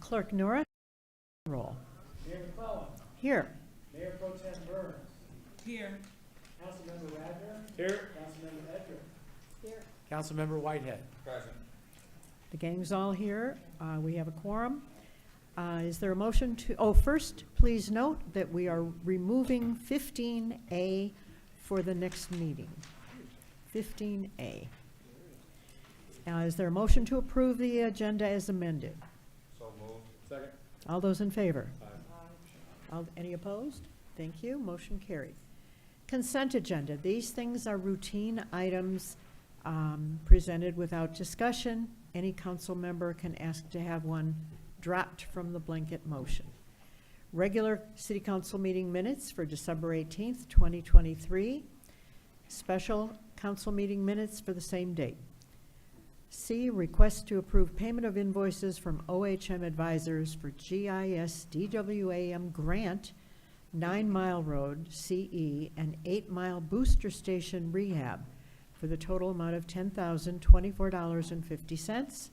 Clerk Nora, roll. Mayor McClellan. Here. Mayor Pro Tem Burns. Here. Councilmember Radner. Here. Councilmember Edgar. Here. Councilmember Whitehead. Present. The gang's all here. We have a quorum. Is there a motion to, first, please note that we are removing 15A for the next meeting. 15A. Is there a motion to approve the agenda as amended? So moved. Second. All those in favor? Any opposed? Thank you. Motion carried. Consent agenda. These things are routine items presented without discussion. Any council member can ask to have one dropped from the blanket motion. Regular city council meeting minutes for December 18th, 2023. Special council meeting minutes for the same date. C, request to approve payment of invoices from OHM Advisors for GIS DWAM grant, 9 Mile Road, CE, and 8 Mile Booster Station rehab for the total amount of $10,024.50.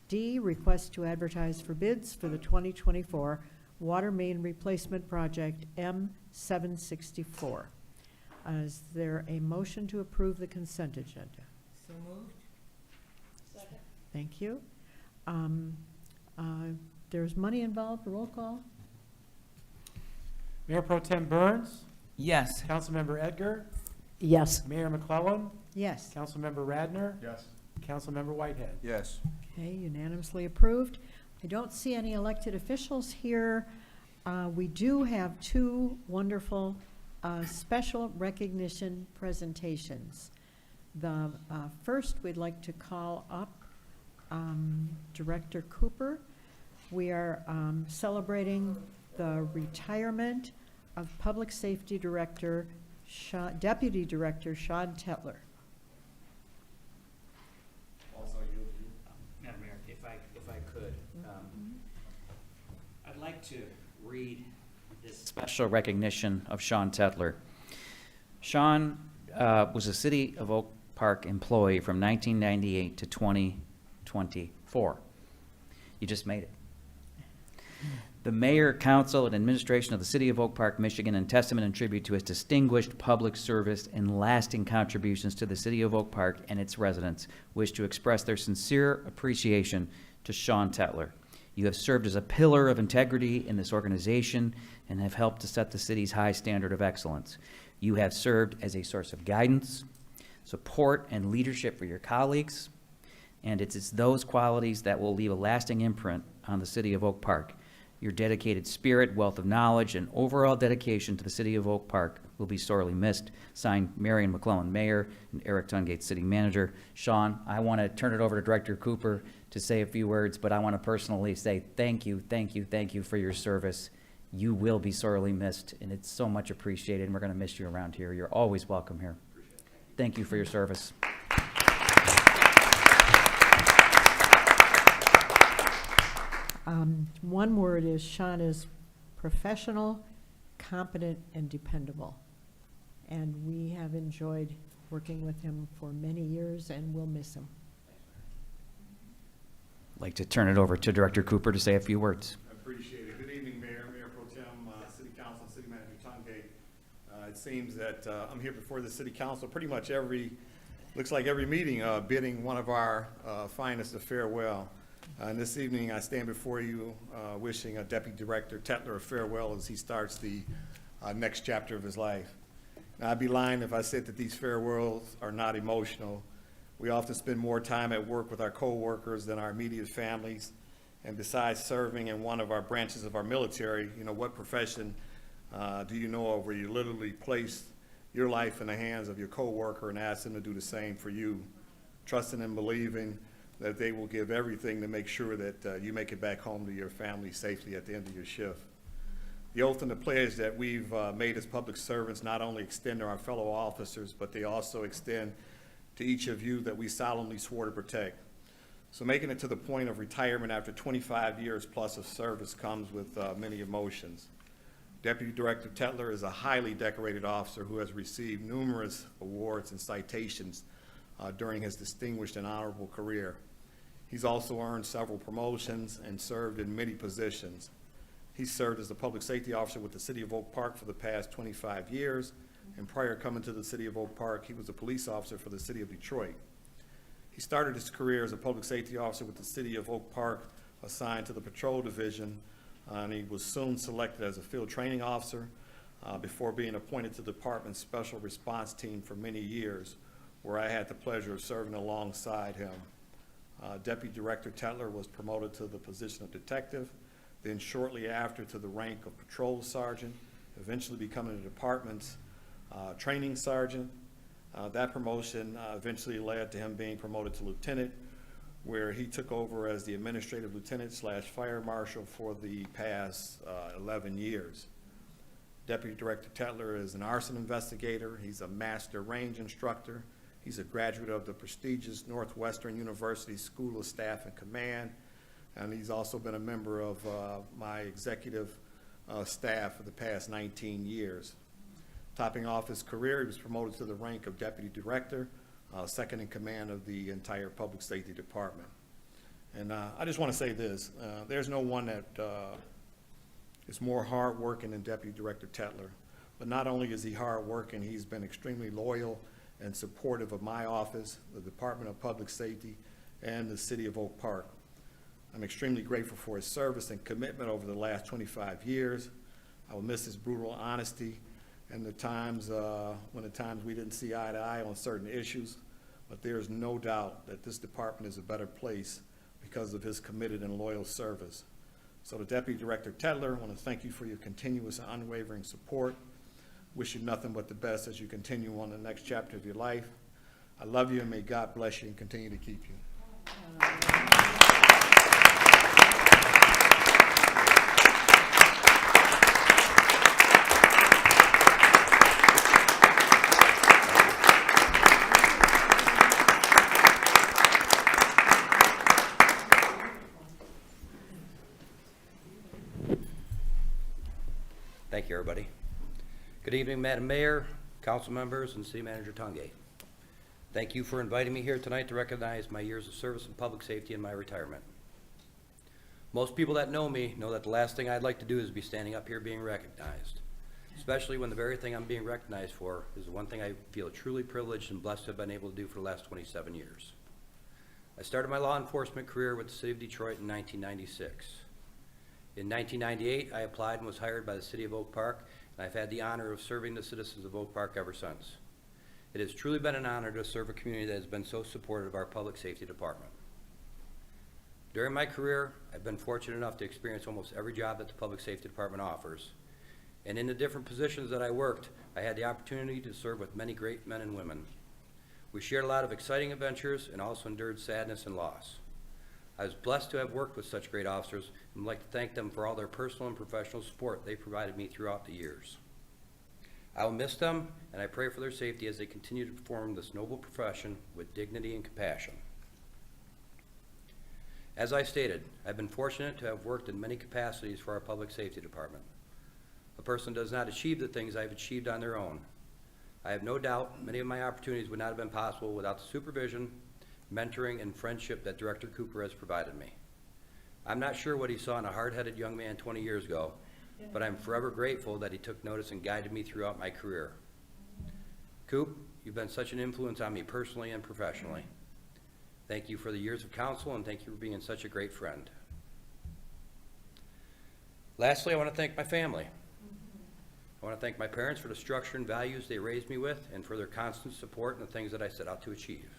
D, request to advertise for bids for the 2024 water main replacement project M764. Is there a motion to approve the consent agenda? So moved. Second. Thank you. There's money involved, roll call? Mayor Pro Tem Burns. Yes. Councilmember Edgar. Yes. Mayor McClellan. Yes. Councilmember Radner. Yes. Councilmember Whitehead. Yes. Okay, unanimously approved. I don't see any elected officials here. We do have two wonderful special recognition presentations. The first, we'd like to call up Director Cooper. We are celebrating the retirement of Public Safety Director, Deputy Director Sean Tetler. Madam Mayor, if I could, I'd like to read this special recognition of Sean Tetler. Sean was a City of Oak Park employee from 1998 to 2024. You just made it. The mayor, council, and administration of the City of Oak Park, Michigan, in testament and tribute to his distinguished public service and lasting contributions to the City of Oak Park and its residents, wish to express their sincere appreciation to Sean Tetler. You have served as a pillar of integrity in this organization and have helped to set the city's high standard of excellence. You have served as a source of guidance, support, and leadership for your colleagues, and it's those qualities that will leave a lasting imprint on the City of Oak Park. Your dedicated spirit, wealth of knowledge, and overall dedication to the City of Oak Park will be sorely missed. Signed, Marion McClellan, Mayor, and Eric Tungate, City Manager. Sean, I want to turn it over to Director Cooper to say a few words, but I want to personally say thank you for your service. You will be sorely missed, and it's so much appreciated, and we're going to miss you around here. You're always welcome here. Thank you for your service. One word is Sean is professional, competent, and dependable. And we have enjoyed working with him for many years and will miss him. I'd like to turn it over to Director Cooper to say a few words. I appreciate it. Good evening, Mayor, Mayor Pro Tem, City Council, City Manager Tungate. It seems that I'm here before the City Council pretty much looks like every meeting, bidding one of our finest a farewell. And this evening, I stand before you wishing Deputy Director Tetler a farewell as he starts the next chapter of his life. Now, I'd be lying if I said that these farewells are not emotional. We often spend more time at work with our co-workers than our immediate families. And besides serving in one of our branches of our military, you know, what profession do you know of where you literally place your life in the hands of your co-worker and ask them to do the same for you, trusting and believing that they will give everything to make sure that you make it back home to your family safely at the end of your shift. The oath and the pledge that we've made as public servants not only extend to our fellow officers, but they also extend to each of you that we solemnly swore to protect. So making it to the point of retirement after 25 years plus of service comes with many emotions. Deputy Director Tetler is a highly decorated officer who has received numerous awards and citations during his distinguished and honorable career. He's also earned several promotions and served in many positions. He served as a public safety officer with the City of Oak Park for the past 25 years, and prior to coming to the City of Oak Park, he was a police officer for the City of Detroit. He started his career as a public safety officer with the City of Oak Park, assigned to the Patrol Division, and he was soon selected as a field training officer before being appointed to the department's Special Response Team for many years, where I had the pleasure of serving alongside him. Deputy Director Tetler was promoted to the position of detective, then shortly after to the rank of patrol sergeant, eventually becoming the department's training sergeant. That promotion eventually led to him being promoted to lieutenant, where he took over as the administrative lieutenant / fire marshal for the past 11 years. Deputy Director Tetler is an arson investigator. He's a master range instructor. He's a graduate of the prestigious Northwestern University School of Staff and Command, and he's also been a member of my executive staff for the past 19 years. Topping off his career, he was promoted to the rank of Deputy Director, second in command of the entire Public Safety Department. And I just want to say this, there's no one that is more hardworking than Deputy Director Tetler. But not only is he hardworking, he's been extremely loyal and supportive of my office, the Department of Public Safety, and the City of Oak Park. I'm extremely grateful for his service and commitment over the last 25 years. I will miss his brutal honesty and the times when we didn't see eye to eye on certain issues, but there is no doubt that this department is a better place because of his committed and loyal service. So to Deputy Director Tetler, I want to thank you for your continuous and unwavering support. Wish you nothing but the best as you continue on the next chapter of your life. I love you, and may God bless you and continue to keep you. Thank you, everybody. Good evening, Madam Mayor, council members, and City Manager Tungay. Thank you for inviting me here tonight to recognize my years of service in public safety and my retirement. Most people that know me know that the last thing I'd like to do is be standing up here being recognized, especially when the very thing I'm being recognized for is the one thing I feel truly privileged and blessed to have been able to do for the last 27 years. I started my law enforcement career with the City of Detroit in 1996. In 1998, I applied and was hired by the City of Oak Park, and I've had the honor of serving the citizens of Oak Park ever since. It has truly been an honor to serve a community that has been so supportive of our public safety department. During my career, I've been fortunate enough to experience almost every job that the public safety department offers. And in the different positions that I worked, I had the opportunity to serve with many great men and women. We shared a lot of exciting adventures and also endured sadness and loss. I was blessed to have worked with such great officers and would like to thank them for all their personal and professional support they provided me throughout the years. I will miss them, and I pray for their safety as they continue to perform this noble profession with dignity and compassion. As I stated, I've been fortunate to have worked in many capacities for our public safety department. A person does not achieve the things I've achieved on their own. I have no doubt many of my opportunities would not have been possible without the supervision, mentoring, and friendship that Director Cooper has provided me. I'm not sure what he saw in a hard-headed young man 20 years ago, but I'm forever grateful that he took notice and guided me throughout my career. Coop, you've been such an influence on me personally and professionally. Thank you for the years of counsel, and thank you for being such a great friend. Lastly, I want to thank my family. I want to thank my parents for the structure and values they raised me with and for their constant support in the things that I set out to achieve.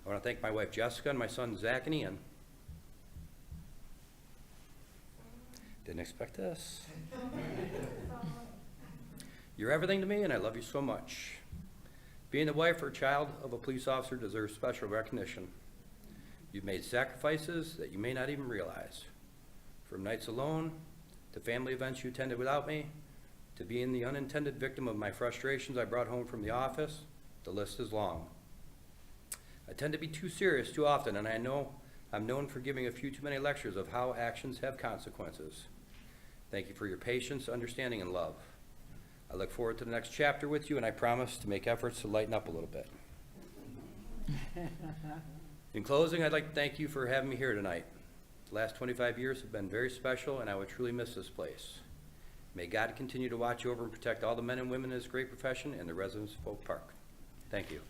I want to thank my wife Jessica and my son Zach and Ian. Didn't expect this. You're everything to me, and I love you so much. Being the wife or child of a police officer deserves special recognition. You've made sacrifices that you may not even realize. From nights alone, to family events you attended without me, to being the unintended victim of my frustrations I brought home from the office, the list is long. I tend to be too serious too often, and I know I'm known for giving a few too many lectures of how actions have consequences. Thank you for your patience, understanding, and love. I look forward to the next chapter with you, and I promise to make efforts to lighten up a little bit. In closing, I'd like to thank you for having me here tonight. The last 25 years have been very special, and I will truly miss this place. May God continue to watch over and protect all the men and women in this great profession and the residents of Oak Park. Thank you.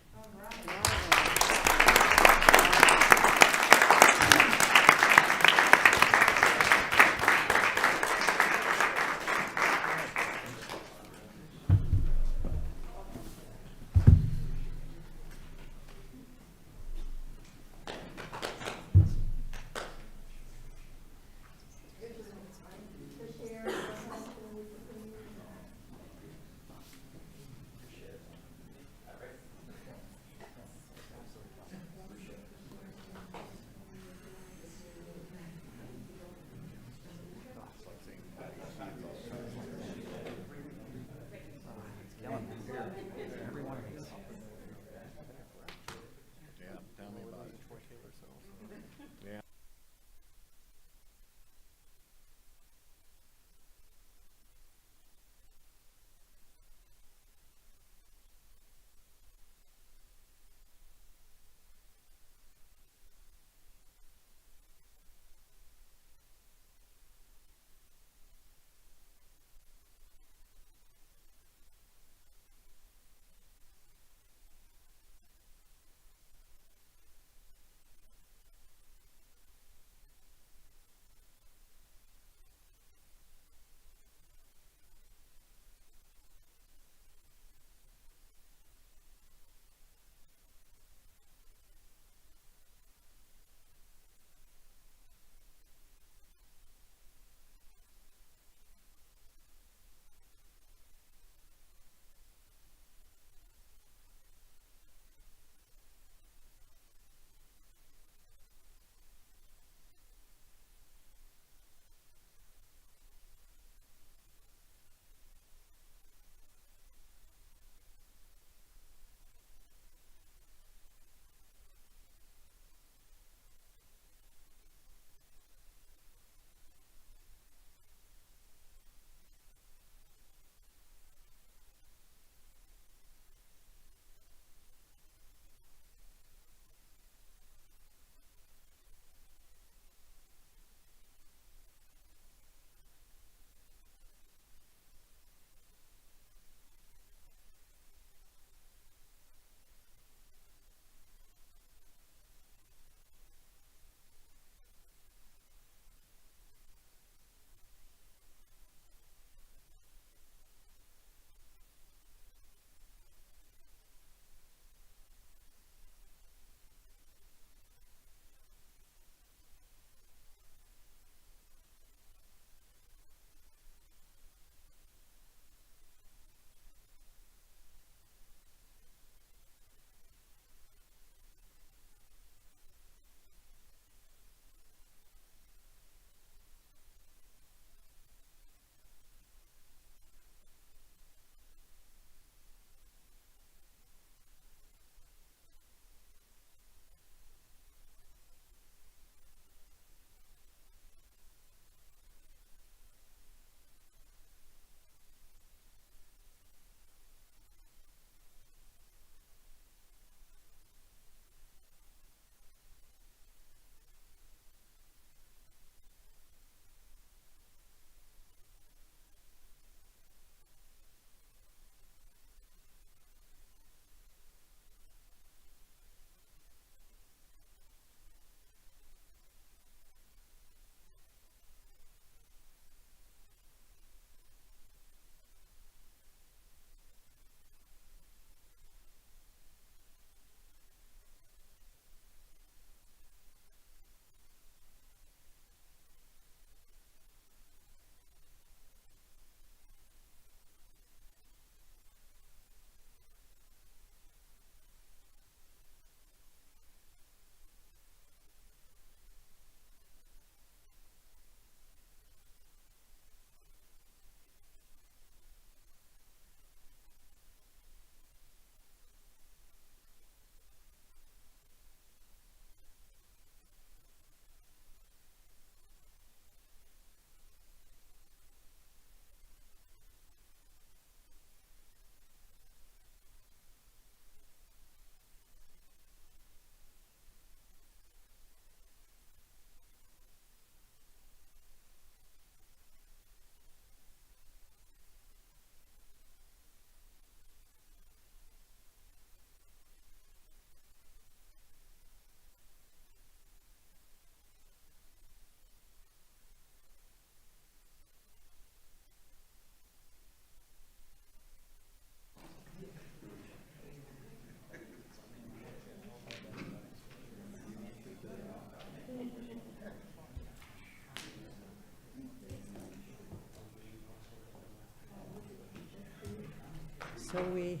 So we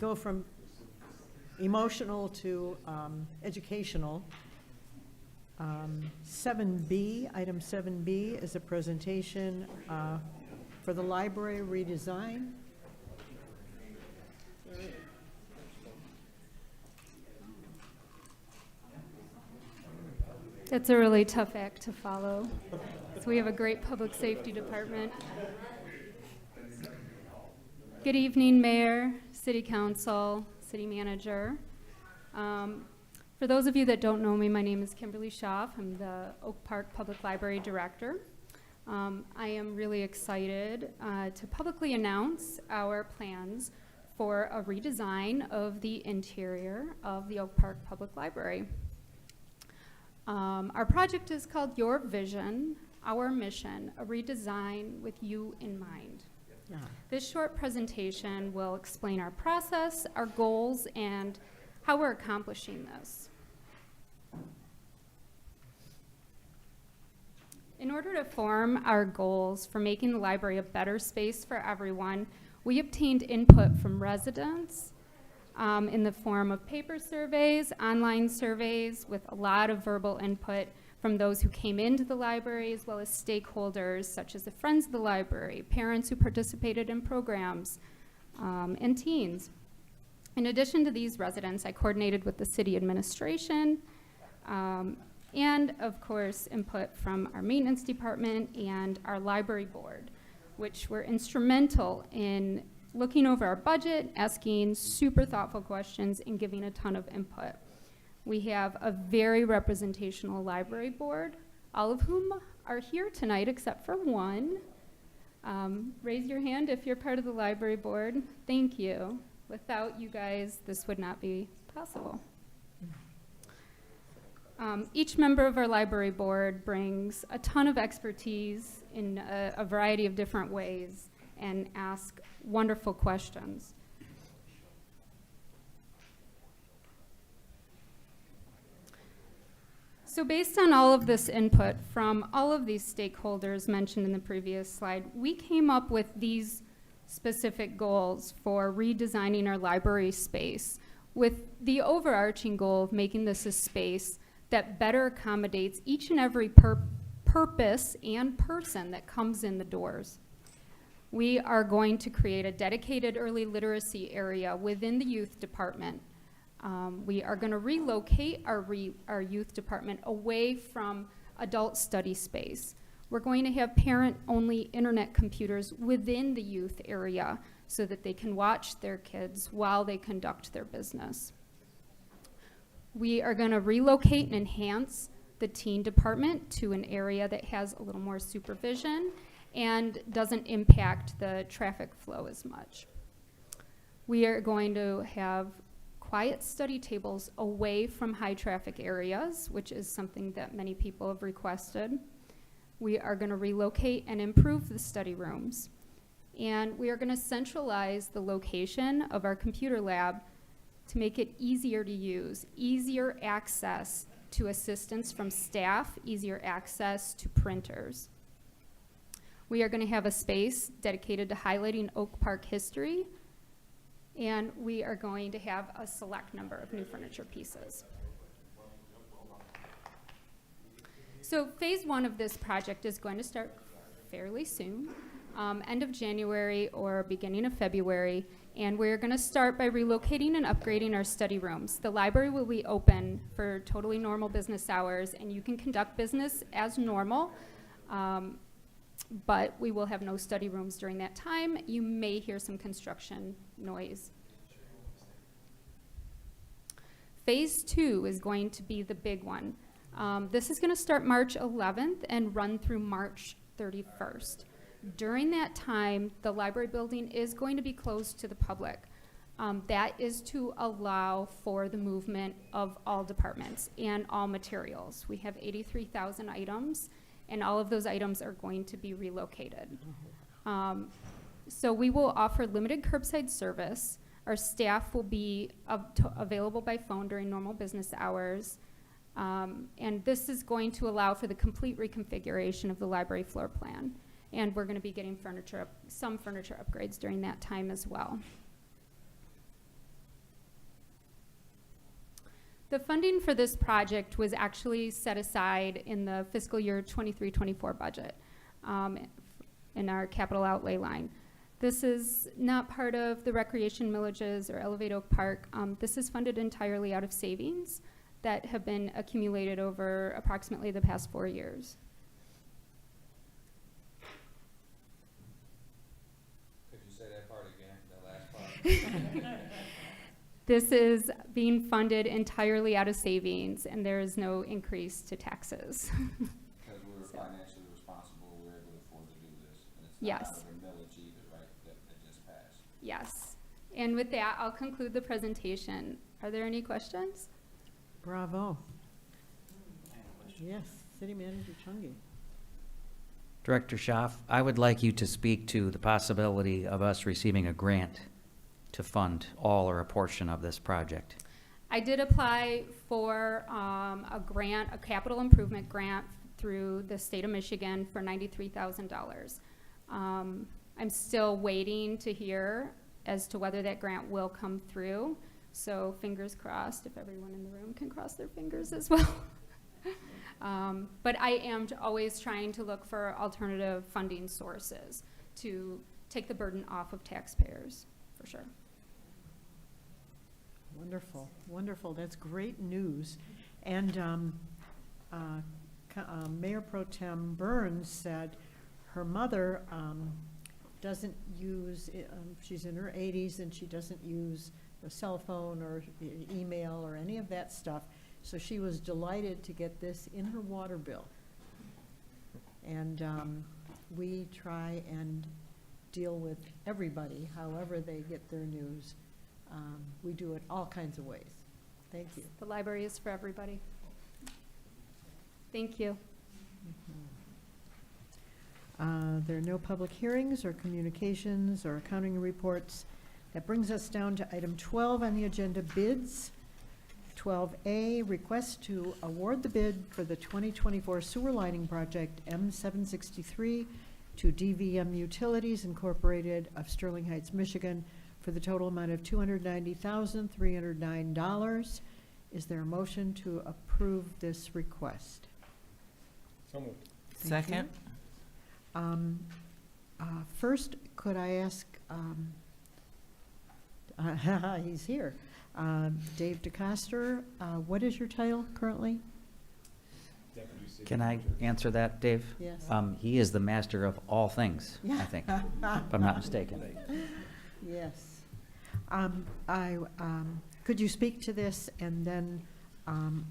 go from emotional to educational. 7B, item 7B is a presentation for the library redesign. It's a really tough act to follow. So we have a great public safety department. Good evening, Mayor, City Council, City Manager. For those of you that don't know me, my name is Kimberly Schaaf. I'm the Oak Park Public Library Director. I am really excited to publicly announce our plans for a redesign of the interior of the Oak Park Public Library. Our project is called Your Vision, Our Mission, a redesign with you in mind. Yeah. This short presentation will explain our process, our goals, and how we're accomplishing this. In order to form our goals for making the library a better space for everyone, we obtained input from residents in the form of paper surveys, online surveys, with a lot of verbal input from those who came into the library, as well as stakeholders such as the Friends of the Library, parents who participated in programs, and teens. In addition to these residents, I coordinated with the city administration, and of course, input from our maintenance department and our library board, which were instrumental in looking over our budget, asking super thoughtful questions, and giving a ton of input. We have a very representational library board, all of whom are here tonight except for one. Raise your hand if you're part of the library board. Thank you. Without you guys, this would not be possible. Each member of our library board brings a ton of expertise in a variety of different ways and ask wonderful questions. So based on all of this input from all of these stakeholders mentioned in the previous slide, we came up with these specific goals for redesigning our library space, with the overarching goal of making this a space that better accommodates each and every purpose and person that comes in the doors. We are going to create a dedicated early literacy area within the youth department. We are going to relocate our youth department away from adult study space. We're going to have parent-only internet computers within the youth area so that they can watch their kids while they conduct their business. We are going to relocate and enhance the teen department to an area that has a little more supervision and doesn't impact the traffic flow as much. We are going to have quiet study tables away from high traffic areas, which is something that many people have requested. We are going to relocate and improve the study rooms. And we are going to centralize the location of our computer lab to make it easier to use, easier access to assistance from staff, easier access to printers. We are going to have a space dedicated to highlighting Oak Park history, and we are going to have a select number of new furniture pieces. So phase one of this project is going to start fairly soon, end of January or beginning of February, and we're going to start by relocating and upgrading our study rooms. The library will be open for totally normal business hours, and you can conduct business as normal, but we will have no study rooms during that time. You may hear some construction noise. Phase two is going to be the big one. This is going to start March 11th and run through March 31st. During that time, the library building is going to be closed to the public. That is to allow for the movement of all departments and all materials. We have 83,000 items, and all of those items are going to be relocated. So we will offer limited curbside service. Our staff will be available by phone during normal business hours. And this is going to allow for the complete reconfiguration of the library floor plan. And we're going to be getting some furniture upgrades during that time as well. The funding for this project was actually set aside in the fiscal year 23-24 budget in our capital outlay line. This is not part of the recreation millages or Elevate Oak Park. This is funded entirely out of savings that have been accumulated over approximately the past 4 years. Could you say that part again, that last part? This is being funded entirely out of savings, and there is no increase to taxes. Because we were financially responsible, we were able to afford to do this. And it's not Yes. out of a millage either, right, that just passed. Yes. And with that, I'll conclude the presentation. Are there any questions? Bravo. Yes, City Manager Chungi. Director Schaaf, I would like you to speak to the possibility of us receiving a grant to fund all or a portion of this project. I did apply for a grant, a capital improvement grant through the state of Michigan for $93,000. I'm still waiting to hear as to whether that grant will come through. So fingers crossed, if everyone in the room can cross their fingers as well. But I am always trying to look for alternative funding sources to take the burden off of taxpayers, for sure. Wonderful, wonderful. That's great news. And Mayor Pro Tem Burns said her mother doesn't use, she's in her 80s and she doesn't use a cell phone or email or any of that stuff. So she was delighted to get this in her water bill. And we try and deal with everybody, however they get their news. We do it all kinds of ways. Thank you. The library is for everybody. Thank you. There are no public hearings or communications or accounting reports. That brings us down to item 12 on the agenda, bids. 12A, request to award the bid for the 2024 sewer lining project M763 to DVM Utilities Incorporated of Sterling Heights, Michigan, for the total amount of $290,309. Is there a motion to approve this request? So moved. Thank you. Second? First, could I ask, he's here, Dave DeCoster, what is your title currently? Can I answer that, Dave? Yes. He is the master of all things, I think, if I'm not mistaken. Yes. Could you speak to this and then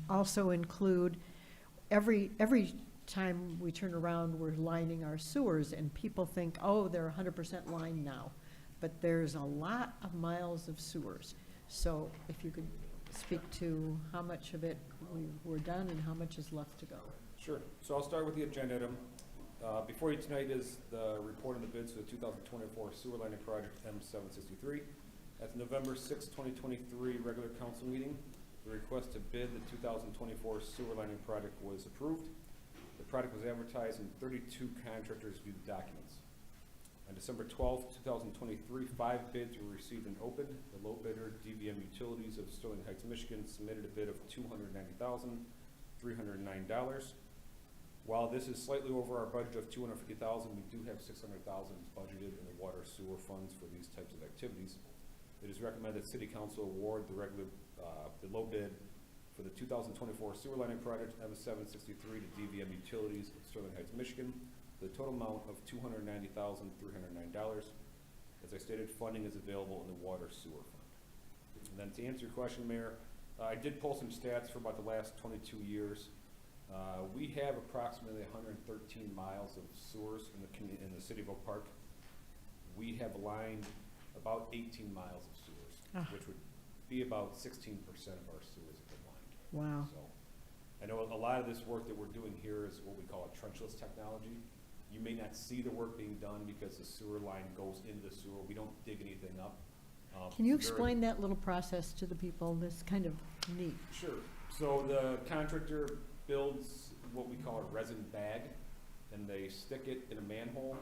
also include, every time we turn around, we're lining our sewers and people think, oh, they're 100% lined now. But there's a lot of miles of sewers. So if you could speak to how much of it we're done and how much is left to go. Sure. So I'll start with the agenda item. Before you tonight is the report on the bids for the 2024 sewer lining project M763. At the November 6, 2023 regular council meeting, the request to bid the 2024 sewer lining project was approved. The project was advertised and 32 contractors viewed the documents. On December 12, 2023, 5 bids were received and opened. The low bidder, DVM Utilities of Sterling Heights, Michigan, submitted a bid of $290,309. While this is slightly over our budget of $250,000, we do have $600,000 budgeted in the water sewer funds for these types of activities. It is recommended that City Council award the low bid for the 2024 sewer lining project M763 to DVM Utilities of Sterling Heights, Michigan, for the total amount of $290,309. As I stated, funding is available in the water sewer fund. And then to answer your question, Mayor, I did pull some stats for about the last 22 years. We have approximately 113 miles of sewers in the city of Oak Park. We have lined about 18 miles of sewers, which would be about 16% of our sewers have been lined. Wow. So I know a lot of this work that we're doing here is what we call a trenchless technology. You may not see the work being done because the sewer line goes into the sewer. We don't dig anything up. Can you explain that little process to the people? That's kind of neat. Sure. So the contractor builds what we call a resin bag, and they stick it in a manhole,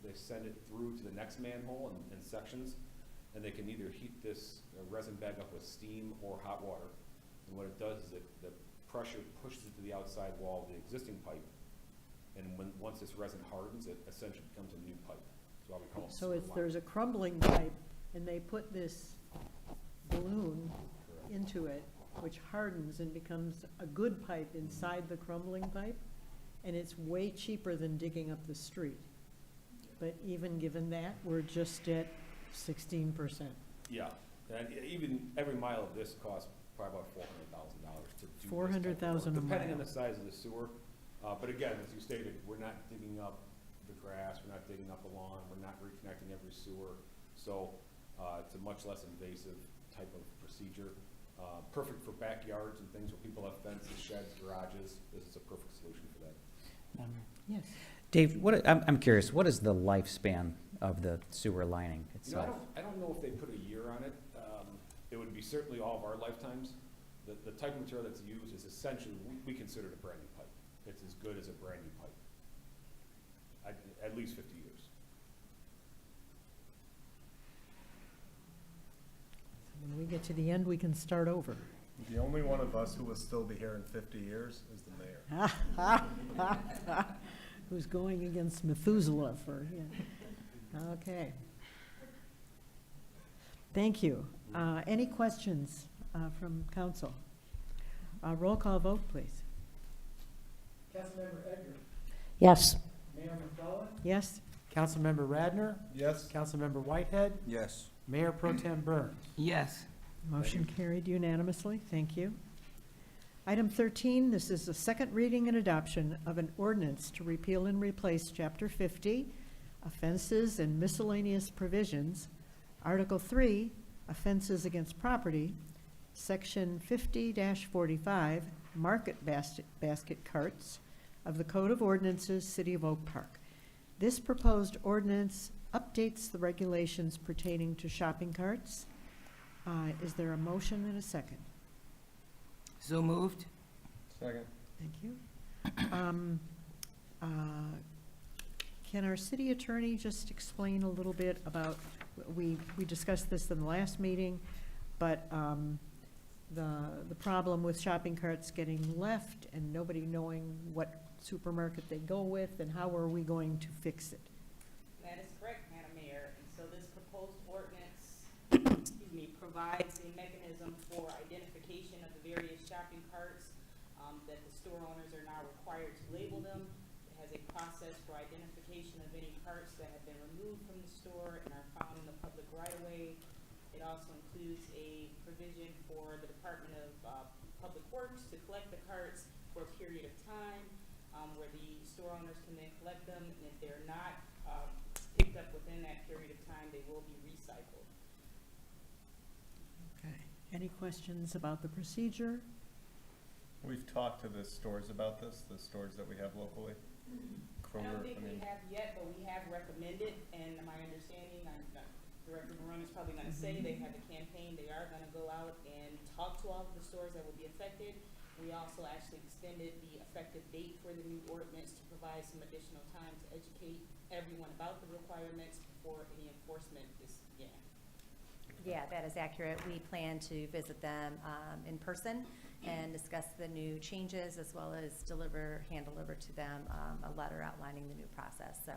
they send it through to the next manhole in sections, and they can either heat this resin bag up with steam or hot water. And what it does is the pressure pushes it to the outside wall of the existing pipe, and once this resin hardens, it essentially becomes a new pipe. That's why we call it So sewer it's, line. there's a crumbling pipe, and they put this balloon Correct. into it, which hardens and becomes a good pipe inside the crumbling pipe, and it's way cheaper than digging up the street. But even given that, we're just at 16%. Yeah, and even every mile of this costs probably about $400,000 to do this type of $400,000 a work, depending mile. on the size of the sewer. But again, as you stated, we're not digging up the grass, we're not digging up the lawn, we're not reconnecting every sewer. So it's a much less invasive type of procedure. Perfect for backyards and things where people have fences, sheds, garages. This is a perfect solution for that. Yes. Dave, I'm curious, what is the lifespan of the sewer lining You know, itself? I don't know if they put a year on it. It would be certainly all of our lifetimes. The type of material that's used is essentially, we consider it a brand new pipe. It's as good as a brand new pipe. At least 50 years. When we get to the end, we can start over. The only one of us who will still be here in 50 years is the mayor. Who's going against Methuselah for, yeah. Okay. Thank you. Any questions from council? Roll call vote, please. Councilmember Edgar, Yes. Mayor McClellan, Yes? Councilmember Radner, Yes? Councilmember Whitehead, Yes. Mayor Pro Tem Burns. Yes. Motion carried unanimously. Thank you. Item 13, this is the second reading and adoption of an ordinance to repeal and replace Chapter 50, Offenses and Miscellaneous Provisions, Article 3, Offenses Against Property, Section 50-45, Market Basket Carts of the Code of Ordinances, City of Oak Park. This proposed ordinance updates the regulations pertaining to shopping carts. Is there a motion and a second? So moved? Second. Thank you. Can our city attorney just explain a little bit about, we discussed this in the last meeting, but the problem with shopping carts getting left and nobody knowing what supermarket they go with, and how are we going to fix it? That is correct, Madam Mayor, and so this proposed ordinance, provides a mechanism for identification of the various shopping carts, that the store owners are now required to label them. It has a process for identification of any carts that have been removed from the store and are found in the public right-of-way. It also includes a provision for the Department of Public Works to collect the carts for a period of time, where the store owners can then collect them, and if they're not picked up within that period of time, they will be recycled. Okay. Any questions about the procedure? We've talked to the stores about this, the stores that we have locally. I don't think we have yet, but we have recommended, and my understanding, Director Barone is probably gonna say, they have a campaign, they are gonna go out and talk to all of the stores that will be affected. We also actually extended the effective date for the new ordinance to provide some additional time to educate everyone about the requirements before any enforcement is began. Yeah, that is accurate. We plan to visit them in person and discuss the new changes, as well as hand deliver to them a letter outlining the new process. So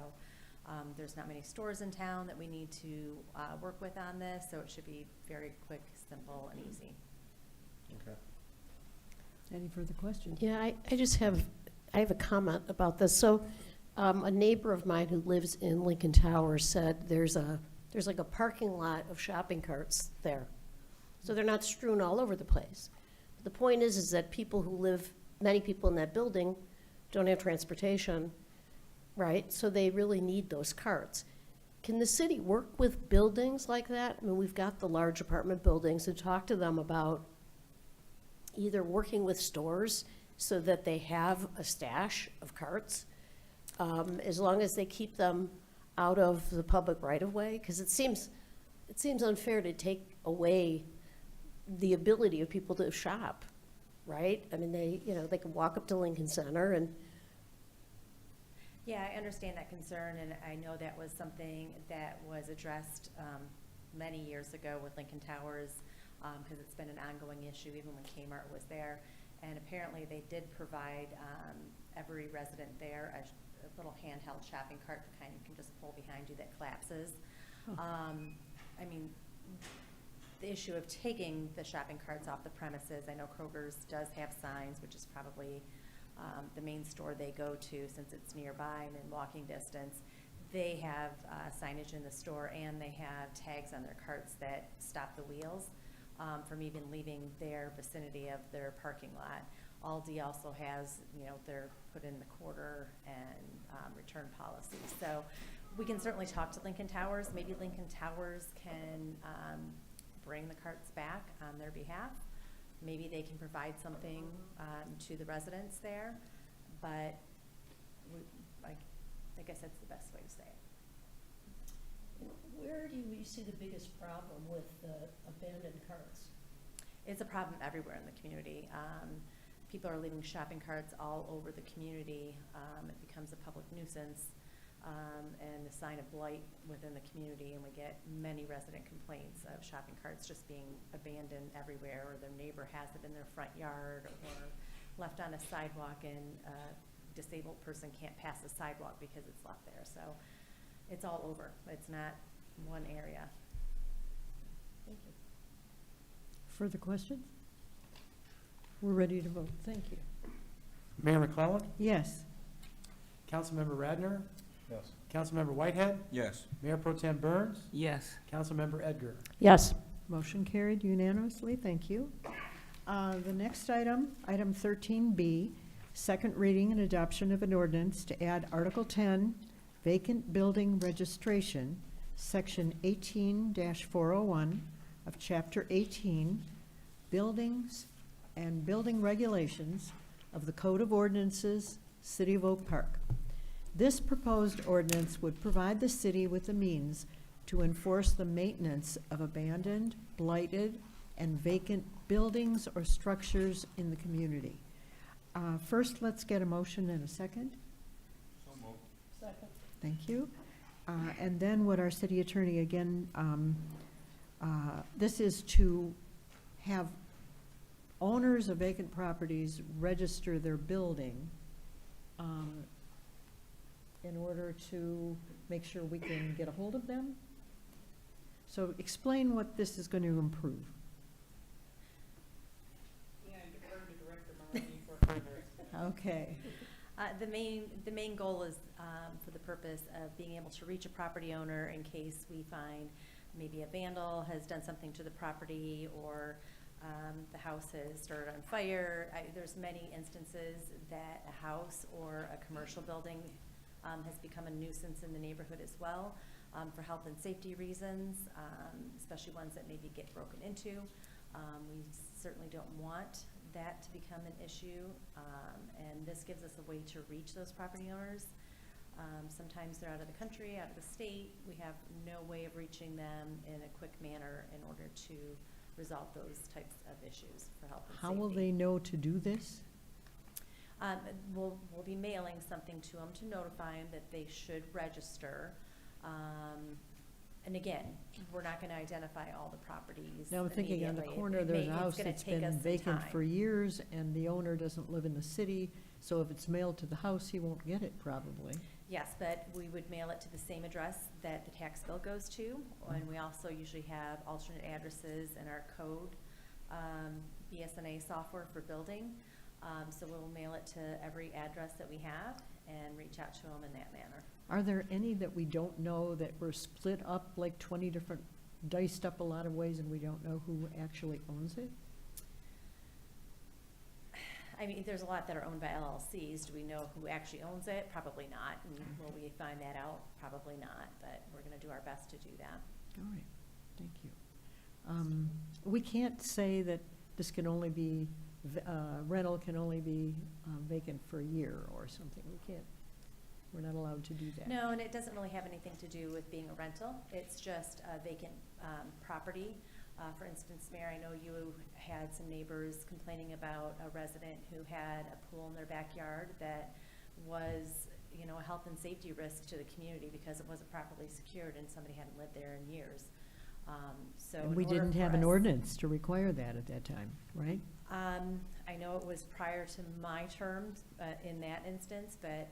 there's not many stores in town that we need to work with on this, so it should be very quick, simple, and easy. Okay. Any further questions? Yeah, I have a comment about this. So a neighbor of mine who lives in Lincoln Towers said there's like a parking lot of shopping carts there. So they're not strewn all over the place. The point is that many people in that building don't have transportation, right? So they really need those carts. Can the city work with buildings like that? I mean, we've got the large apartment buildings, and talk to them about either working with stores so that they have a stash of carts, as long as they keep them out of the public right-of-way, because it seems unfair to take away the ability of people to shop, right? I mean, they can walk up to Lincoln Center and. Yeah, I understand that concern, and I know that was something that was addressed many years ago with Lincoln Towers, because it's been an ongoing issue even when Kmart was there. And apparently they did provide every resident there a little handheld shopping cart, the kind you can just pull behind you that collapses. I mean, the issue of taking the shopping carts off the premises, I know Kroger's does have signs, which is probably the main store they go to since it's nearby and in walking distance. They have signage in the store, and they have tags on their carts that stop the wheels from even leaving their vicinity of their parking lot. Aldi also has, you know, their put in the quarter and return policy. So we can certainly talk to Lincoln Towers. Maybe Lincoln Towers can bring the carts back on their behalf. Maybe they can provide something to the residents there, but I guess that's the best way to say it. Where do you see the biggest problem with abandoned carts? It's a problem everywhere in the community. People are leaving shopping carts all over the community. It becomes a public nuisance and a sign of blight within the community, and we get many resident complaints of shopping carts just being abandoned everywhere, or their neighbor has it in their front yard, or left on a sidewalk, and a disabled person can't pass the sidewalk because it's left there. So it's all over. It's not one area. Thank you. Further questions? We're ready to vote. Thank you. Mayor McClellan, Yes. Councilmember Radner, Yes. Councilmember Whitehead, Yes. Mayor Pro Tem Burns, Yes. Councilmember Edgar. Yes. Motion carried unanimously. Thank you. The next item, item 13B, second reading and adoption of an ordinance to add Article 10, vacant building registration, Section 18-401 of Chapter 18, Buildings and Building Regulations of the Code of Ordinances, City of Oak Park. This proposed ordinance would provide the city with the means to enforce the maintenance of abandoned, blighted, and vacant buildings or structures in the community. First, let's get a motion and a second. So moved. Second. Thank you. And then would our city attorney again, this is to have owners of vacant properties register their building in order to make sure we can get a hold of them? So explain what this is going to improve. Yeah, and defer to Director Maroney for further explanation. Okay. The main goal is for the purpose of being able to reach a property owner in case we find maybe a vandal has done something to the property, or the house has started on fire. There's many instances that a house or a commercial building has become a nuisance in the neighborhood as well, for health and safety reasons, especially ones that maybe get broken into. We certainly don't want that to become an issue, and this gives us a way to reach those property owners. Sometimes they're out of the country, out of the state. We have no way of reaching them in a quick manner in order to resolve those types of issues for health and safety. How will they know to do this? We'll be mailing something to them to notify them that they should register. And again, we're not gonna identify all the properties Now I'm thinking on the immediately. corner, there's a It's house gonna that's take us been some vacant time. for years, and the owner doesn't live in the city, so if it's mailed to the house, he won't get it probably. Yes, but we would mail it to the same address that the tax bill goes to, and we also usually have alternate addresses in our code, BSNA software for building. So we'll mail it to every address that we have and reach out to them in that manner. Are there any that we don't know that were split up like 20 different, diced up a lot of ways, and we don't know who actually owns it? I mean, there's a lot that are owned by LLCs. Do we know who actually owns it? Probably not. And will we find that out? Probably not, but we're gonna do our best to do that. All right, thank you. We can't say that this can only be, rental can only be vacant for a year or something. We can't, we're not allowed to do that. No, and it doesn't really have anything to do with being a rental. It's just a vacant property. For instance, Mayor, I know you had some neighbors complaining about a resident who had a pool in their backyard that was you know, a health and safety risk to the community because it wasn't properly secured and somebody hadn't lived there in years. So And in we order didn't for have an us- ordinance to require that at that time, right? I know it was prior to my terms in that instance, but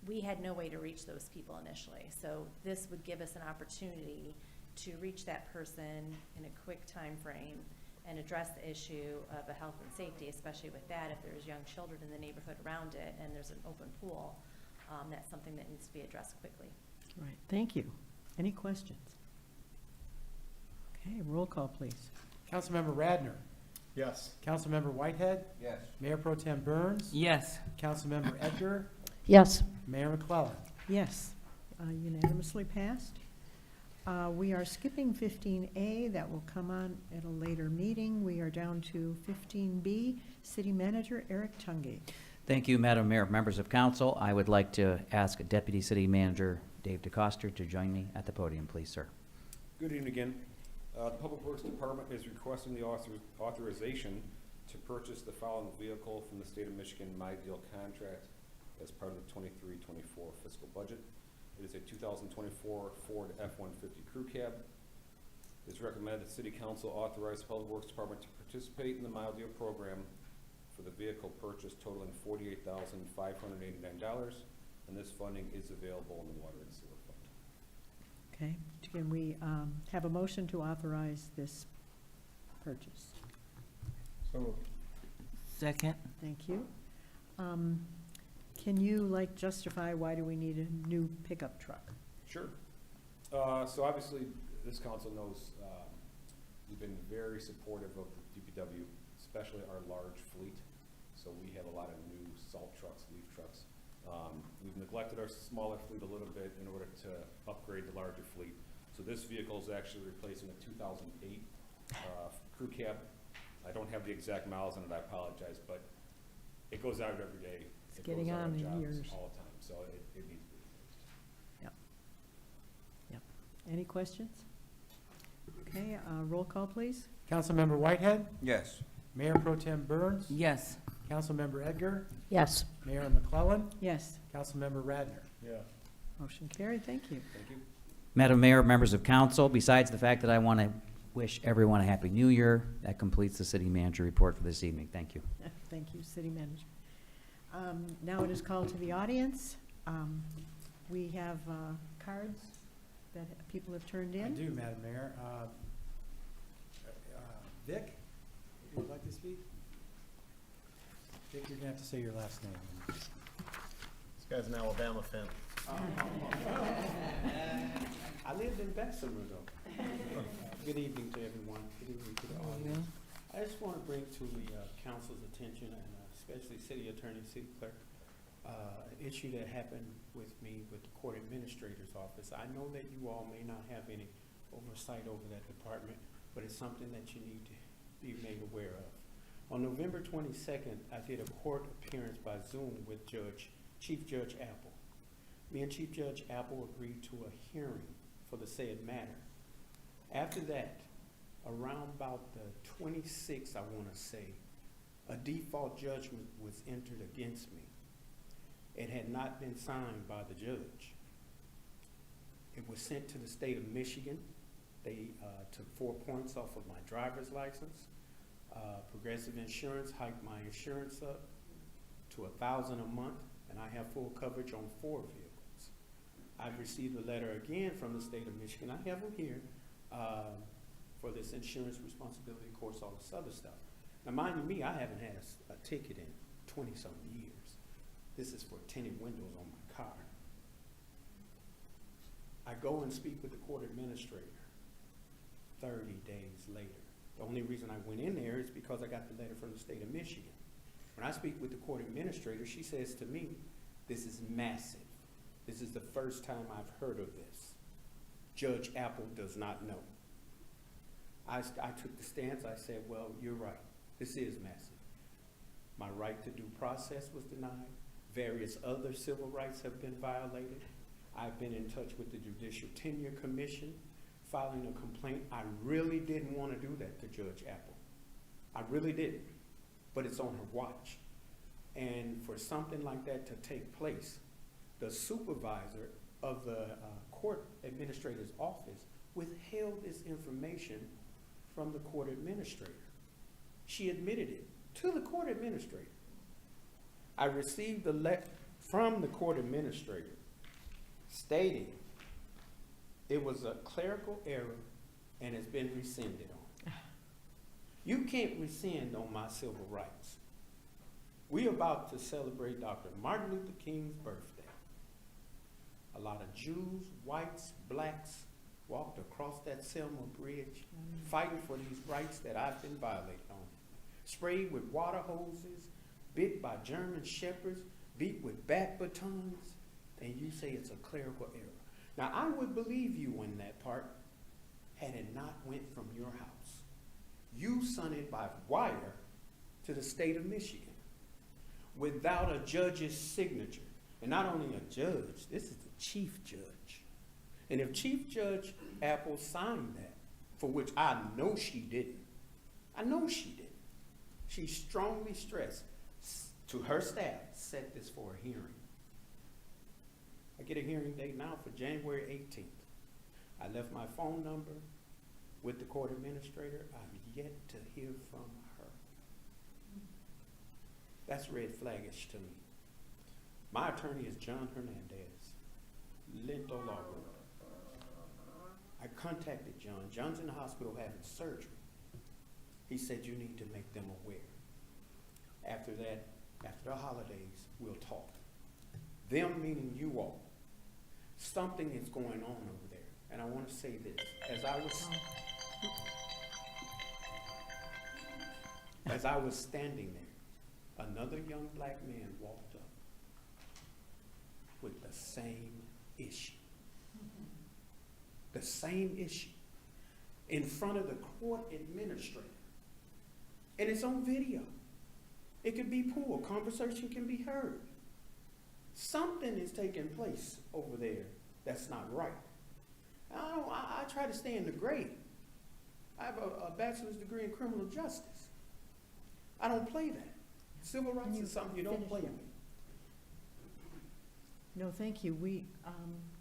we had no way to reach those people initially. So this would give us an opportunity to reach that person in a quick time frame and address the issue of a health and safety, especially with that, if there's young children in the neighborhood around it and there's an open pool, that's something that needs to be addressed quickly. Right, thank you. Any questions? Okay, roll call, please. Councilmember Radner. Yes. Councilmember Whitehead. Yes. Mayor Pro Tem Burns. Yes. Councilmember Edgar. Yes. Mayor McClellan. Yes, unanimously passed. We are skipping 15A, that will come on at a later meeting. We are down to 15B, City Manager Eric Tungate. Thank you, Madam Mayor, members of council. I would like to ask Deputy City Manager Dave DeCoster to join me at the podium, please, sir. Good evening again. The Public Works Department is requesting the authorization to purchase the following vehicle from the state of Michigan My Deal contract as part of the 23-24 fiscal budget. It is a 2024 Ford F-150 Crew Cab. It is recommended that City Council authorize the Public Works Department to participate in the My Deal program for the vehicle purchase totaling $48,589, and this funding is available in the Water and Sewer Fund. Okay, can we have a motion to authorize this purchase? So moved. Second. Thank you. Can you, justify why do we need a new pickup truck? Sure. So obviously, this council knows we've been very supportive of the DPW, especially our large fleet. So we have a lot of new salt trucks, leaf trucks. We've neglected our smaller fleet a little bit in order to upgrade the larger fleet. So this vehicle is actually replacing a 2008 crew cab. I don't have the exact miles on it, I apologize, but it goes out every day. It's It getting goes out on in jobs years. all the time, so it needs to be replaced. Yep. Any questions? Okay, roll call, please. Councilmember Whitehead. Yes. Mayor Pro Tem Burns. Yes. Councilmember Edgar. Yes. Mayor McClellan. Yes, Councilmember Radner. Yeah. motion carried, thank you. Thank you. Madam Mayor, members of council, besides the fact that I want to wish everyone a happy new year, that completes the city manager report for this evening. Thank you. Thank you, City Manager. Now it is called to the audience. We have cards that people have turned I in. do, Madam Mayor. Vic, would you like to speak? Vic, you're gonna have to say your last name. This guy's an Alabama fan. I lived in Bessemer, though. Good evening to everyone. Good evening to the audience. I just want to bring to the council's attention, and especially city attorney, city clerk, an issue that happened with me with the court administrator's office. I know that you all may not have any oversight over that department, but it's something that you need to be made aware of. On November 22nd, I did a court appearance by Zoom with Chief Judge Apple. Me and Chief Judge Apple agreed to a hearing for the said matter. After that, around about the 26th, I want to say, a default judgment was entered against me. It had not been signed by the judge. It was sent to the state of Michigan. They took 4 points off of my driver's license. Progressive Insurance hiked my insurance up to $1,000 a month, and I have full coverage on 4 vehicles. I've received a letter again from the state of Michigan. I have them here for this insurance responsibility, of course, all this other stuff. Now, mind you, me, I haven't had a ticket in 20-something years. This is for tinted windows on my car. I go and speak with the court administrator 30 days later. The only reason I went in there is because I got the letter from the state of Michigan. When I speak with the court administrator, she says to me, this is massive. This is the first time I've heard of this. Judge Apple does not know. I took the stance, I said, well, you're right. This is massive. My right to due process was denied. Various other civil rights have been violated. I've been in touch with the Judicial Tenure Commission, filing a complaint. I really didn't want to do that to Judge Apple. I really didn't, but it's on her watch. And for something like that to take place, the supervisor of the court administrator's office withheld this information from the court administrator. She admitted it to the court administrator. I received a letter from the court administrator stating it was a clerical error and has been rescinded on. You can't rescind on my civil rights. We're about to celebrate Dr. Martin Luther King's birthday. A lot of Jews, whites, blacks walked across that Selma Bridge fighting for these rights that I've been violated on. Sprayed with water hoses, bit by German shepherds, beat with bat batons, and you say it's a clerical error. Now, I would believe you on that part had it not went from your house. You sent it by wire to the state of Michigan without a judge's signature. And not only a judge, this is the chief judge. And if Chief Judge Apple signed that, for which I know she didn't, she strongly stressed to her staff, set this for a hearing. I get a hearing date now for January 18th. I left my phone number with the court administrator. I've yet to hear from her. That's red flaggish to me. My attorney is John Hernandez, Linto Law Group. I contacted John. John's in the hospital having surgery. He said, you need to make them aware. After that, after the holidays, we'll talk. Them meaning you all. Something is going on over there. And I want to say this. As I was standing there, another young black man walked up with the same issue. The same issue in front of the court administrator. And it's on video. It could be pulled. Conversation can be heard. Something is taking place over there that's not right. I try to stay in the gray. I have a bachelor's degree in criminal justice. I don't play that. Civil rights is something you don't play with. No, thank you. We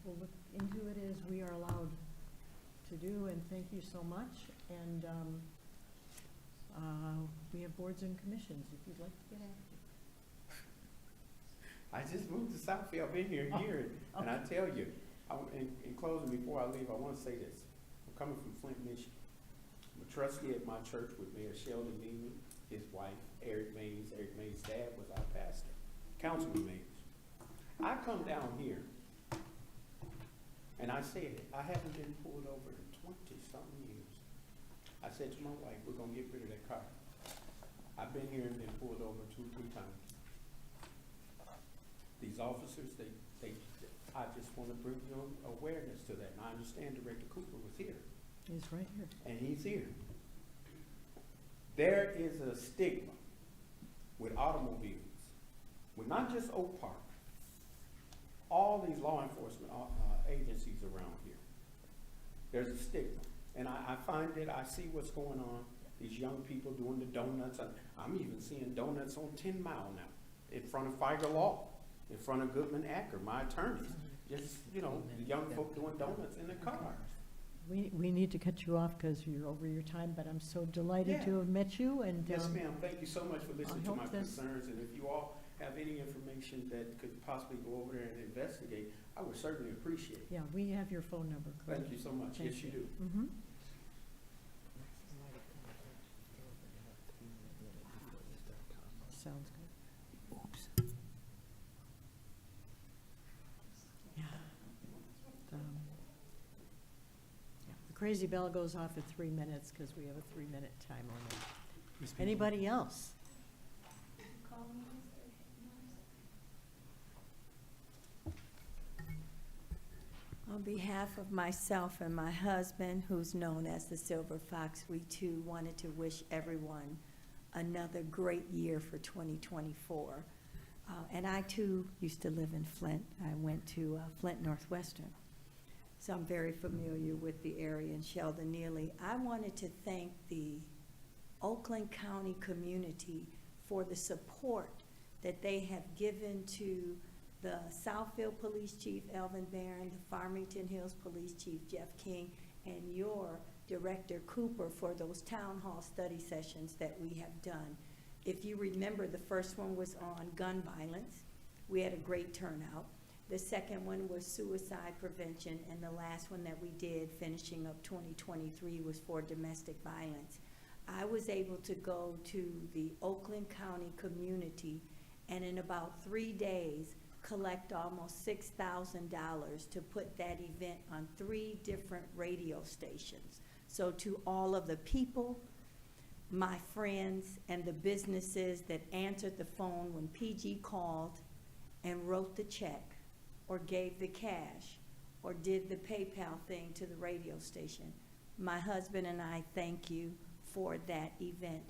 will look into it as we are allowed to do, and thank you so much. And we have boards and commissions if you'd like to get active. I just moved to Southfield. I've been here a year, and I tell you, in closing, before I leave, I want to say this. I'm coming from Flint, Michigan. I'm a trustee at my church with Mayor Sheldon Beaman, his wife, Eric Mays. Eric Mays' dad was our pastor, Councilman Mays. I come down here, and I said, I haven't been pulled over in 20-something years. I said to my wife, we're going to get rid of that car. I've been here and been pulled over 2 or 3 times. These officers, I just want to bring you awareness to that. And I understand Director Cooper was here. He's right here. And he's here. There is a stigma with automobiles, with not just Oak Park, all these law enforcement agencies around here. There's a stigma. And I find it, I see what's going on. These young people doing the donuts. I'm even seeing donuts on 10 Mile now, in front of Feiger Law, in front of Goodman Acker, my attorneys. Just, you know, the young folk doing donuts in the car. We need to cut you off because you're over your time, but I'm so delighted to have met you. And yes, ma'am. Thank you so much for listening to my this concerns. And if you all have any information that could possibly go over there and investigate, I would certainly appreciate it. Yeah, we have your phone number. Thank you so much. Thank Yes, you do. Mm-hmm. Sounds good. Oops. Yeah. The crazy bell goes off at 3 minutes because we have a 3-minute time limit. Anybody else? On behalf of myself and my husband, who's known as the Silver Fox, we too wanted to wish everyone another great year for 2024. And I too used to live in Flint. I went to Flint Northwestern. So I'm very familiar with the area and Sheldon Neely. I wanted to thank the Oakland County community for the support that they have given to the Southfield Police Chief, Elvin Barron, the Farmington Hills Police Chief, Jeff King, and your Director Cooper for those town hall study sessions that we have done. If you remember, the first one was on gun violence. We had a great turnout. The second one was suicide prevention, and the last one that we did, finishing up 2023, was for domestic violence. I was able to go to the Oakland County community and in about 3 days collect almost $6,000 to put that event on 3 different radio stations. So to all of the people, my friends, and the businesses that answered the phone when PG called and wrote the check or gave the cash or did the PayPal thing to the radio station, my husband and I thank you for that event.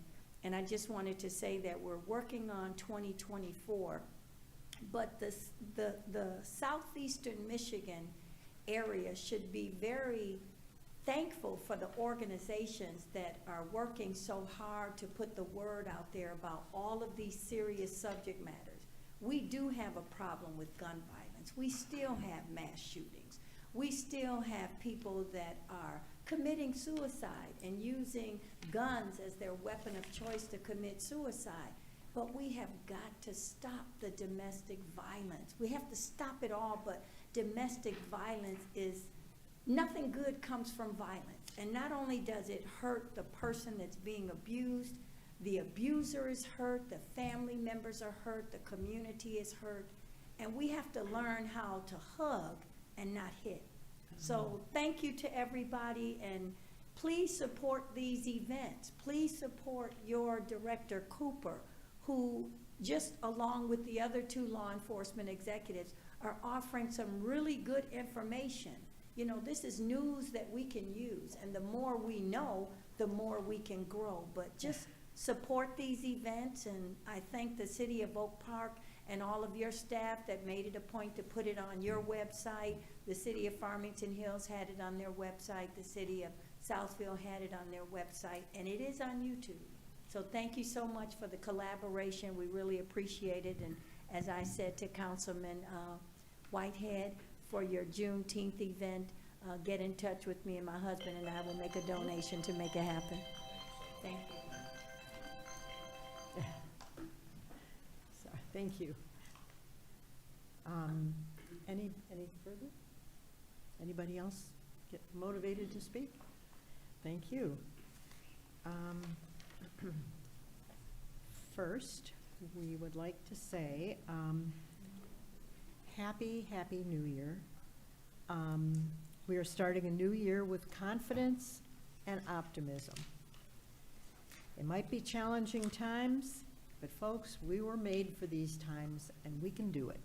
And I just wanted to say that we're working on 2024, but the southeastern Michigan area should be very thankful for the organizations that are working so hard to put the word out there about all of these serious subject matters. We do have a problem with gun violence. We still have mass shootings. We still have people that are committing suicide and using guns as their weapon of choice to commit suicide. But we have got to stop the domestic violence. We have to stop it all, but domestic violence is, nothing good comes from violence. And not only does it hurt the person that's being abused, the abuser is hurt, the family members are hurt, the community is hurt, and we have to learn how to hug and not hit. So thank you to everybody, and please support these events. Please support your Director Cooper, who just along with the other 2 law enforcement executives are offering some really good information. You know, this is news that we can use, and the more we know, the more we can grow. But just support these events, and I thank the City of Oak Park and all of your staff that made it a point to put it on your website. The City of Farmington Hills had it on their website. The City of Southfield had it on their website, and it is on YouTube. So thank you so much for the collaboration. We really appreciate it. And as I said to Councilman Whitehead, for your Juneteenth event, get in touch with me, and my husband and I will make a donation to make it happen. Thank you. Sorry, thank you. Any further? Anybody else get motivated to speak? Thank you. First, we would like to say happy New Year. We are starting a new year with confidence and optimism. It might be challenging times, but folks, we were made for these times, and we can do it.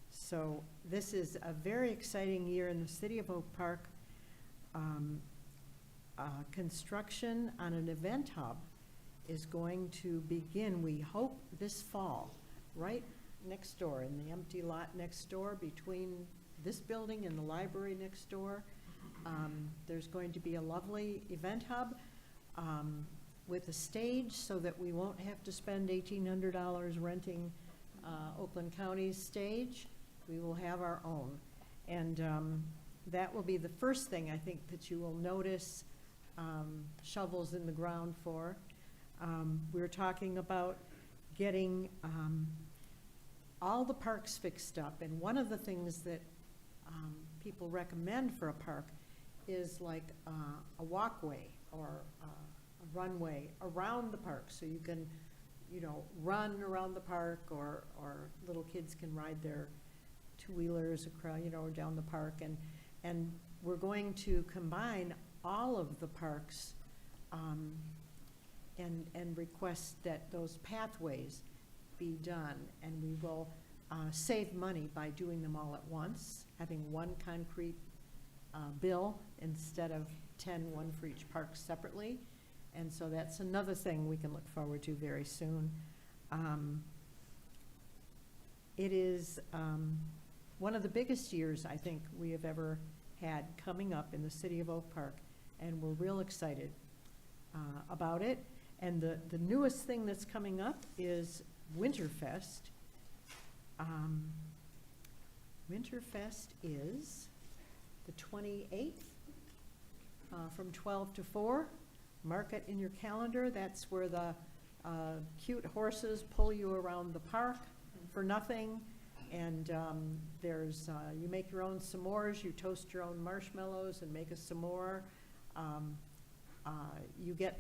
So this is a very exciting year in the City of Oak Park. Construction on an event hub is going to begin, we hope, this fall, right next door, in the empty lot next door between this building and the library next door. There's going to be a lovely event hub with a stage so that we won't have to spend $1,800 renting Oakland County's stage. We will have our own. And that will be the first thing I think that you will notice shovels in the ground for. We're talking about getting all the parks fixed up, and one of the things that people recommend for a park is like a walkway or a runway around the park, so you can, you know, run around the park, or little kids can ride their two-wheelers across, you know, down the park, and we're going to combine all of the parks and request that those pathways be done, and we will save money by doing them all at once, having one concrete bill instead of 10, one for each park separately. And so that's another thing we can look forward to very soon. It is one of the biggest years I think we have ever had coming up in the City of Oak Park, and we're real excited about it. And the newest thing that's coming up is Winterfest. Winterfest is the 28th, from 12 to 4. Mark it in your calendar. That's where the cute horses pull you around the park for nothing. And there's, you make your own s'mores, you toast your own marshmallows and make a s'more. You get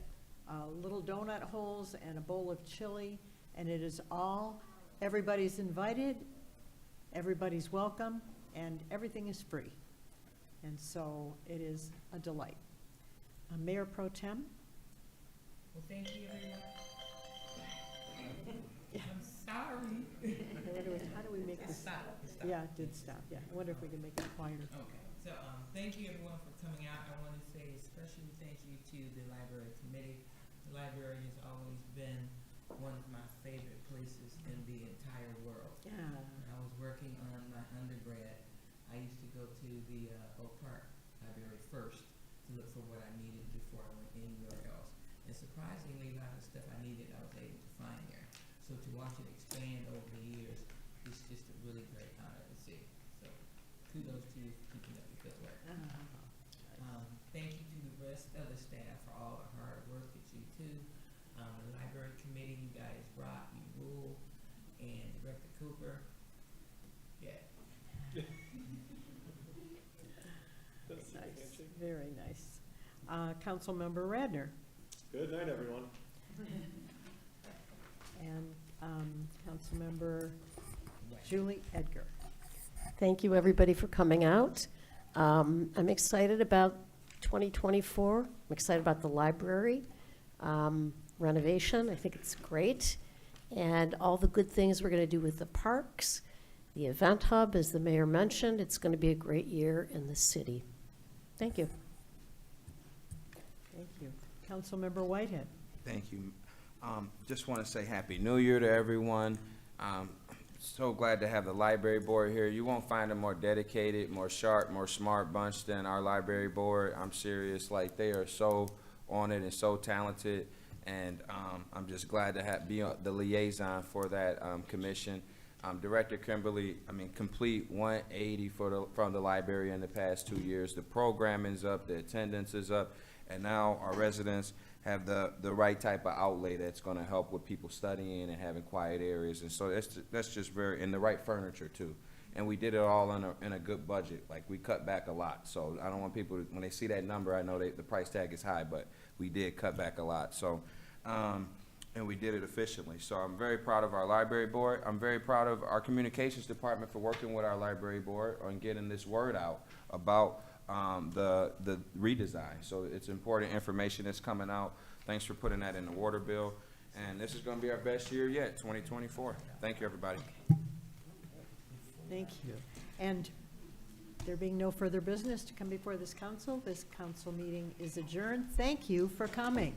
little donut holes and a bowl of chili, and it is all, everybody's invited, everybody's welcome, and everything is free. And so it is a delight. Mayor Pro Tem? Well, thank you, everyone. I'm sorry. How do we make this? Stop. Yeah, it did stop, yeah. I wonder if we can make it quieter. Okay, so, thank you everyone for coming out. I want to say especially thank you to the library committee. The library has always been one of my favorite places in the entire world. Yeah. When I was working on my undergrad, I used to go to the Oak Park Library first to look for what I needed before I went anywhere else. And surprisingly, a lot of stuff I needed, I was able to find there. So to watch it expand over the years, it's just a really great honor to see. So kudos to you for keeping up the good work. Thank you to the rest of the staff for all the hard work that you do. The library committee, you guys rock, you rule, and Director Cooper, yeah. Nice, very nice. Councilmember Radner Good night, everyone. and Councilmember Julie Edgar. Thank you, everybody, for coming out. I'm excited about 2024. I'm excited about the library renovation. I think it's great. And all the good things we're going to do with the parks, the event hub, as the mayor mentioned. It's going to be a great year in the city. Thank you. Thank you. Councilmember Whitehead. Thank you. Just want to say Happy New Year to everyone. So glad to have the library board here. You won't find a more dedicated, more sharp, more smart bunch than our library board. I'm serious, like they are so on it and so talented. And I'm just glad to be the liaison for that commission. Director Kimberly, complete 180 from the library in the past 2 years. The programming's up, the attendance is up, and now our residents have the right type of outlay that's going to help with people studying and having quiet areas. And so that's just very, and the right furniture too. And we did it all in a good budget. Like, we cut back a lot. So I don't want people to, when they see that number, I know the price tag is high, but we did cut back a lot. So, and we did it efficiently. So I'm very proud of our library board. I'm very proud of our communications department for working with our library board on getting this word out about the redesign. So it's important information that's coming out. Thanks for putting that in the water bill. And this is going to be our best year yet, 2024. Thank you, everybody. Thank you. And there being no further business to come before this council meeting is adjourned. Thank you for coming.